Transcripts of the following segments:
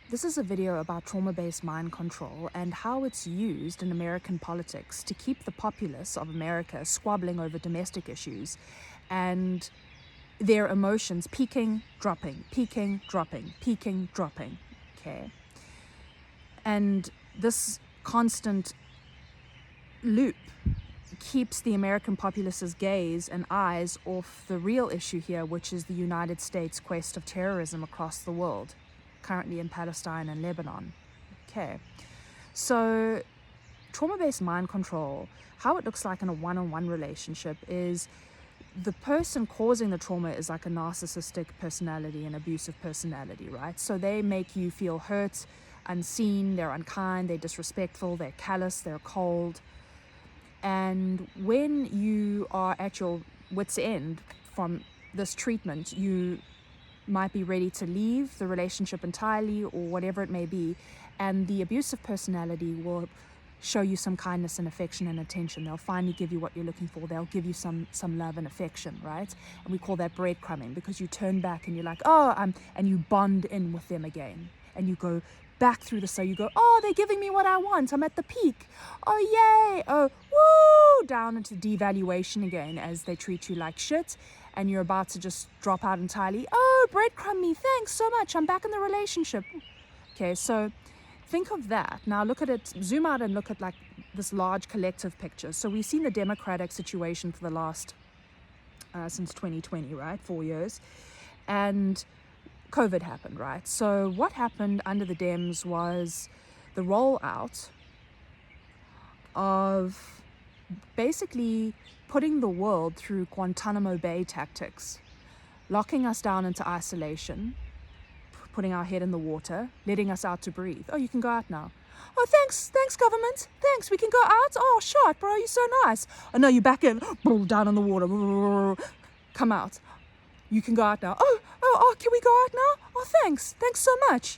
This is a video about trauma-based mind control and how it's used in American politics to keep the populace of America squabbling over domestic issues and their emotions peaking, dropping, peaking, dropping, peaking, dropping. Okay. And this constant loop keeps the American populace's gaze and eyes off the real issue here, which is the United States' quest of terrorism across the world, currently in Palestine and Lebanon. Okay, so trauma-based mind control, how it looks like in a one-on-one relationship is the person causing the trauma is like a narcissistic personality, an abusive personality, right? So they make you feel hurt, unseen, they're unkind, they're disrespectful, they're callous, they're cold. And when you are at your wit's end from this treatment, you might be ready to leave the relationship entirely or whatever it may be, and the abusive personality will show you some kindness and affection and attention. They'll finally give you what you're looking for. They'll give you some love and affection, right? And we call that breadcrumbing, because you turn back and you're like, and you bond in with them again, and you go back through the, so you go, oh, they're giving me what I want, I'm at the peak, oh yay, oh woo, down into devaluation again as they treat you like shit, and you're about to just drop out entirely. Oh, breadcrumb me, thanks so much, I'm back in the relationship. Okay, so think of that. Now look at it, zoom out and look at like this large collective picture. So we've seen the Democratic situation for the last since 2020, right, 4 years, and COVID happened, right? So what happened under the Dems was the rollout of basically putting the world through Guantanamo Bay tactics, locking us down into isolation, putting our head in the water, letting us out to breathe. Oh, you can go out now. Oh, thanks government. Thanks, we can go out. Oh, shot, bro, you're so nice. Oh, no, you're back in. Down in the water. Come out. You can go out now. Oh, can we go out now? Oh, thanks so much.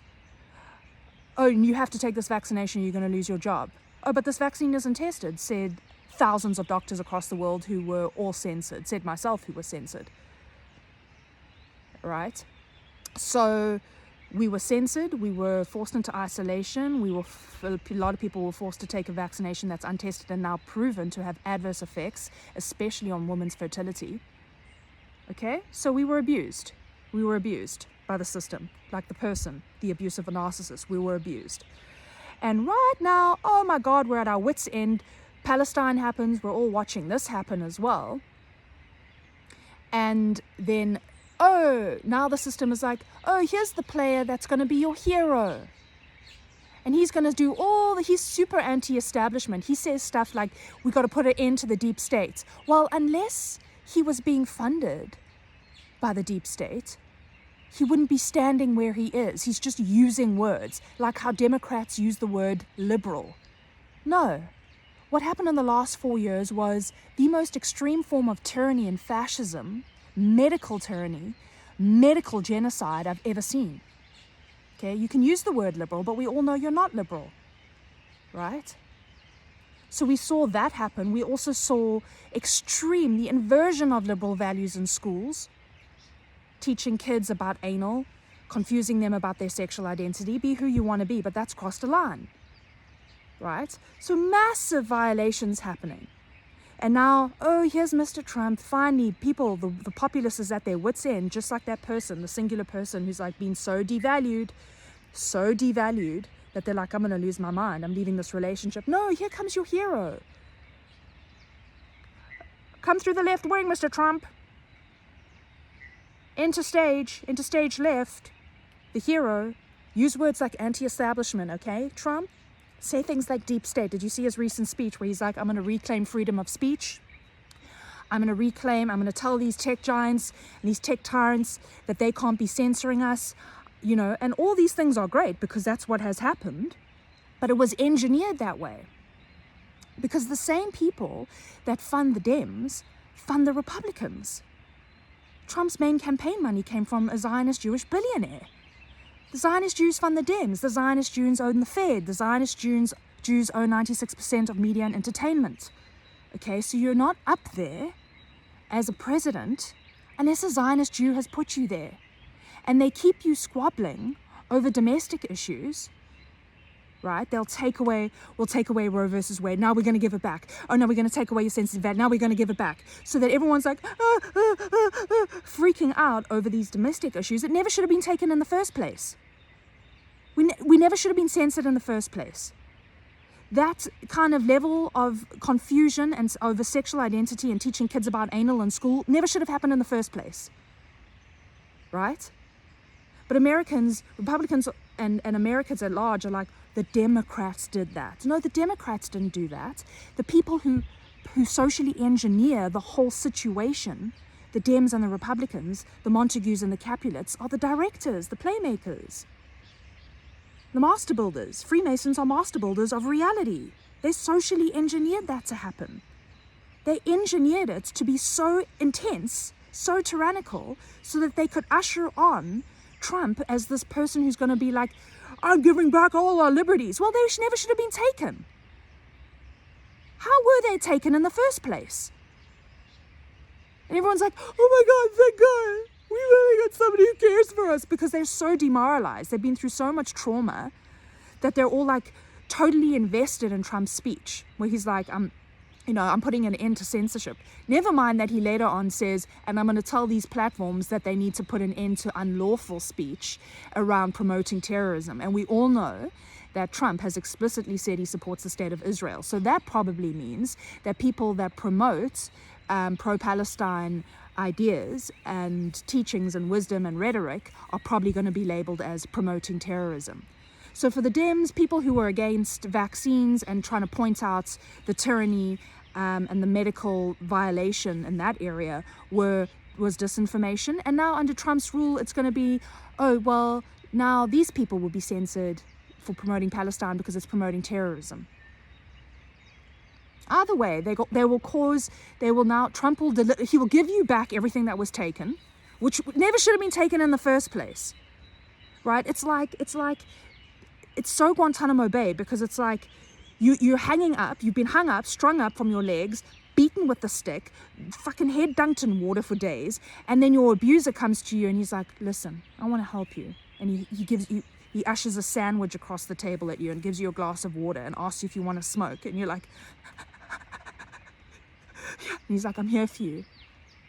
Oh, and you have to take this vaccination, you're going to lose your job. Oh, but this vaccine isn't tested, said thousands of doctors across the world who were all censored, said myself who was censored. Right? So we were censored, we were forced into isolation, a lot of people were forced to take a vaccination that's untested and now proven to have adverse effects, especially on women's fertility. Okay, so we were abused. We were abused by the system, like the person, the abusive narcissist. We were abused. And right now, oh my God, we're at our wits' end. Palestine happens. We're all watching this happen as well. And then, now the system is like, here's the player that's going to be your hero. And he's going to do he's super anti-establishment. He says stuff like, we got to put an end to the deep state. Well, unless he was being funded by the deep state, he wouldn't be standing where he is. He's just using words, like how Democrats use the word liberal. No. What happened in the last 4 years was the most extreme form of tyranny and fascism, medical tyranny, medical genocide I've ever seen. Okay, you can use the word liberal, but we all know you're not liberal, right? So we saw that happen. We also saw the inversion of liberal values in schools, teaching kids about anal, confusing them about their sexual identity, be who you want to be, but that's crossed a line, right? So massive violations happening. And now, here's Mr. Trump. Finally, people, the populace is at their wits' end, just like that person, the singular person who's like been so devalued, that they're like, I'm going to lose my mind. I'm leaving this relationship. No, here comes your hero. Come through the left wing, Mr. Trump. Enter stage left. The hero. Use words like anti-establishment, okay, Trump? Say things like deep state. Did you see his recent speech where he's like, I'm going to reclaim freedom of speech? I'm going to tell these tech giants and these tech tyrants that they can't be censoring us. And all these things are great because that's what has happened, but it was engineered that way because the same people that fund the Dems fund the Republicans. Trump's main campaign money came from a Zionist Jewish billionaire. The Zionist Jews fund the Dems. The Zionist Jews own the Fed. The Zionist Jews own 96% of media and entertainment. Okay, so you're not up there as a president unless a Zionist Jew has put you there. And they keep you squabbling over domestic issues, right? We'll take away Roe versus Wade. Now we're going to give it back. Oh, no, we're going to take away your sensitive VAT. Now we're going to give it back. So that everyone's like, freaking out over these domestic issues. It never should have been taken in the first place. We never should have been censored in the first place. That kind of level of confusion and over sexual identity and teaching kids about anal in school never should have happened in the first place. Right? But Americans, Republicans, and Americans at large are like, the Democrats did that. No, the Democrats didn't do that. The people who socially engineer the whole situation, the Dems and the Republicans, the Montagues and the Capulets, are the directors, the playmakers, the master builders. Freemasons are master builders of reality. They socially engineered that to happen. They engineered it to be so intense, so tyrannical, so that they could usher on Trump as this person who's going to be like, I'm giving back all our liberties. Well, they never should have been taken. How were they taken in the first place? And everyone's like, oh my God, thank God. We really got somebody who cares for us, because they're so demoralized. They've been through so much trauma that they're all like totally invested in Trump's speech, where he's like, I'm putting an end to censorship. Never mind that he later on says, and I'm going to tell these platforms that they need to put an end to unlawful speech around promoting terrorism. And we all know that Trump has explicitly said he supports the state of Israel. So that probably means that people that promote pro-Palestine ideas and teachings and wisdom and rhetoric are probably going to be labeled as promoting terrorism. So for the Dems, people who were against vaccines and trying to point out the tyranny and the medical violation in that area was disinformation. And now under Trump's rule, it's going to be, oh, well, now these people will be censored for promoting Palestine because it's promoting terrorism. Either way, he will give you back everything that was taken, which never should have been taken in the first place, right? It's so Guantanamo Bay, because it's like you're hanging up, you've been hung up, strung up from your legs, beaten with the stick, fucking head dunked in water for days, and then your abuser comes to you and he's like, listen, I want to help you. And he ushers a sandwich across the table at you and gives you a glass of water and asks you if you want to smoke. And you're like, and he's like, I'm here for you.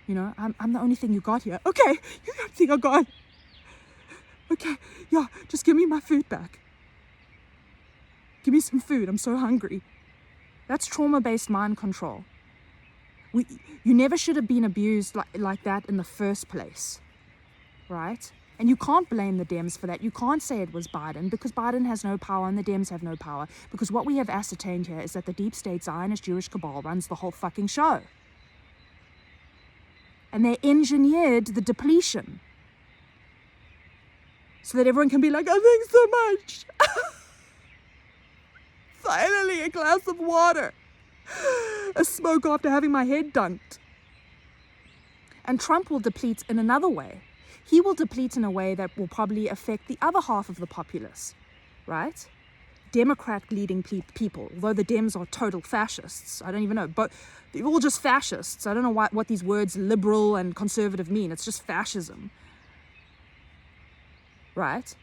You know, I'm the only thing you got here. Okay, you're the only thing I got. Okay, yeah, just give me my food back. Give me some food, I'm so hungry. That's trauma-based mind control. You never should have been abused like that in the first place, right? And you can't blame the Dems for that. You can't say it was Biden, because Biden has no power and the Dems have no power. Because what we have ascertained here is that the deep state Zionist Jewish cabal runs the whole fucking show. And they engineered the depletion so that everyone can be like, oh, thanks so much. Finally, a glass of water. A smoke after having my head dunked. And Trump will deplete in another way. He will deplete in a way that will probably affect the other half of the populace, right? Democrat-leading people, although the Dems are total fascists. I don't even know, but they're all just fascists. I don't know what these words liberal and conservative mean. It's just fascism, right?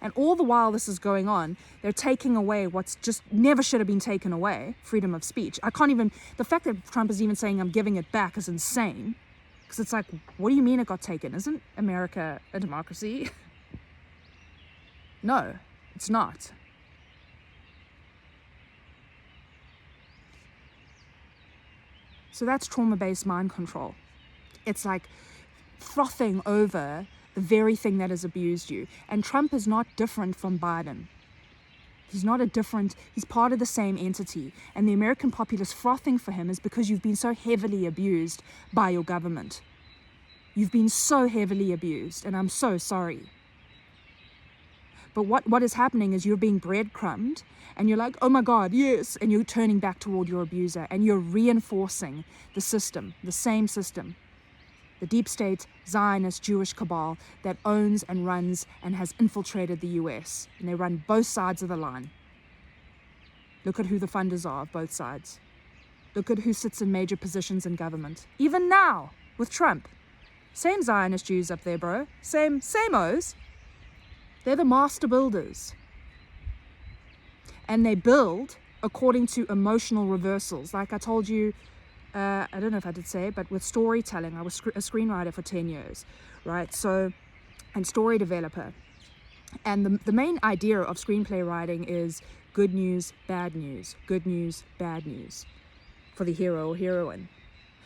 And all the while this is going on, they're taking away what's just never should have been taken away, freedom of speech. The fact that Trump is even saying I'm giving it back is insane. Because it's like, what do you mean it got taken? Isn't America a democracy? No, it's not. So that's trauma-based mind control. It's like frothing over the very thing that has abused you. And Trump is not different from Biden. He's part of the same entity. And the American populace frothing for him is because you've been so heavily abused by your government. You've been so heavily abused, and I'm so sorry. But what is happening is you're being breadcrumbed, and you're like, oh my God, yes, and you're turning back toward your abuser, and you're reinforcing the system, the same system. The deep state Zionist Jewish cabal that owns and runs and has infiltrated the US. And they run both sides of the line. Look at who the funders are of both sides. Look at who sits in major positions in government. Even now, with Trump. Same Zionist Jews up there, bro. Same-os. They're the master builders. And they build according to emotional reversals. Like I told you, I don't know if I did say it, but with storytelling, I was a screenwriter for 10 years, right? So, and story developer. And the main idea of screenplay writing is good news, bad news, good news, bad news for the hero or heroine.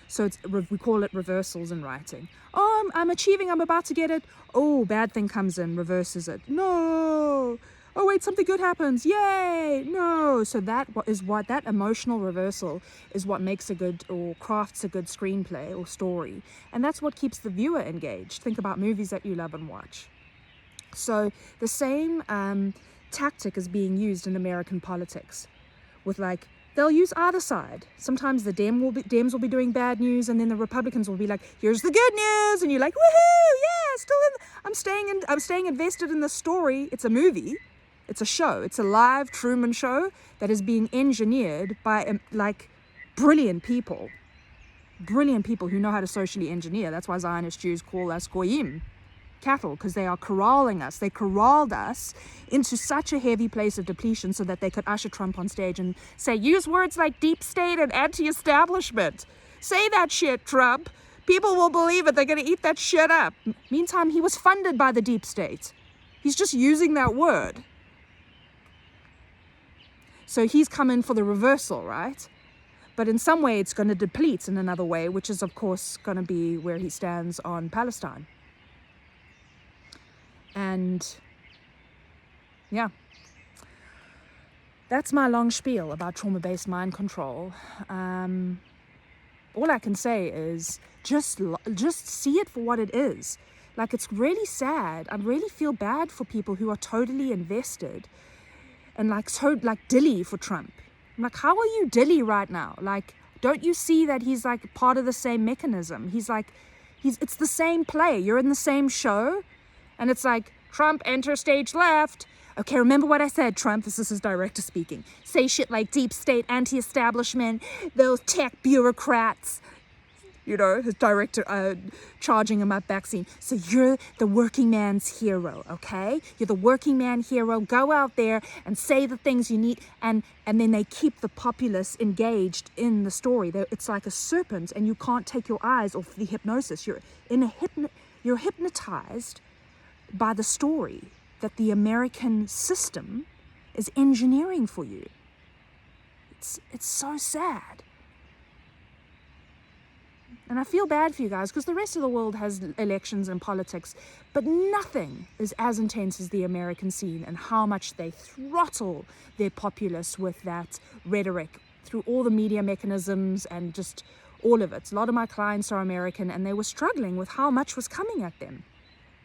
So we call it reversals in writing. Oh, I'm achieving, I'm about to get it. Oh, bad thing comes in, reverses it. No. Oh, wait, something good happens. Yay. No. So that emotional reversal is what makes a good or crafts a good screenplay or story. And that's what keeps the viewer engaged. Think about movies that you love and watch. So the same tactic is being used in American politics with they'll use either side. Sometimes the Dems will be doing bad news, and then the Republicans will be like, here's the good news, and you're like, woohoo, yeah, I'm staying invested in the story. It's a movie, it's a show, it's a live Truman show that is being engineered by brilliant people who know how to socially engineer. That's why Zionist Jews call us goyim, cattle, because they are corralling us. They corralled us into such a heavy place of depletion so that they could usher Trump on stage and say, use words like deep state and anti-establishment. Say that shit, Trump. People will believe it. They're going to eat that shit up. Meantime, he was funded by the deep state. He's just using that word. So he's come in for the reversal, right? But in some way, it's going to deplete in another way, which is, of course, going to be where he stands on Palestine. And yeah, that's my long spiel about trauma-based mind control. All I can say is just see it for what it is. It's really sad. I really feel bad for people who are totally invested and dilly for Trump. How are you dilly right now? Don't you see that he's part of the same mechanism? It's the same play. You're in the same show. And it's Trump, enter stage left. Okay, remember what I said, Trump. This is his director speaking. Say shit like deep state, anti-establishment, those tech bureaucrats. His director charging him up backseat. So you're the working man's hero, okay? You're the working man hero. Go out there and say the things you need. And then they keep the populace engaged in the story. It's like a serpent, and you can't take your eyes off the hypnosis. You're hypnotized by the story that the American system is engineering for you. It's so sad. And I feel bad for you guys, because the rest of the world has elections and politics, but nothing is as intense as the American scene and how much they throttle their populace with that rhetoric through all the media mechanisms and just all of it. A lot of my clients are American, and they were struggling with how much was coming at them.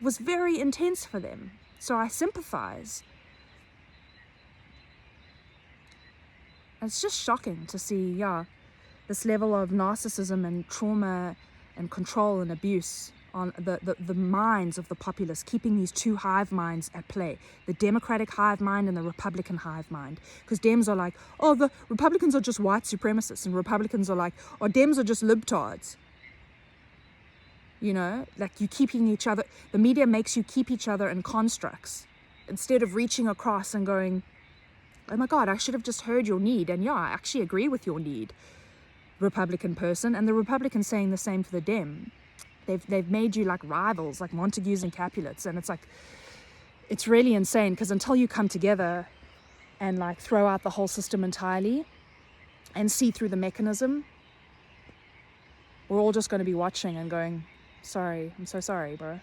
It was very intense for them. So I sympathize. It's just shocking to see, this level of narcissism and trauma and control and abuse on the minds of the populace, keeping these two hive minds at play, the Democratic hive mind and the Republican hive mind. Because Dems are like, oh, the Republicans are just white supremacists, and Republicans are like, oh, Dems are just libtards. You keeping each other, the media makes you keep each other in constructs instead of reaching across and going, oh my God, I should have just heard your need. And I actually agree with your need, Republican person. And the Republicans saying the same for the Dem. They've made you rivals, like Montagues and Capulets. And it's really insane, because until you come together and throw out the whole system entirely and see through the mechanism, we're all just going to be watching and going, sorry, I'm so sorry, bro.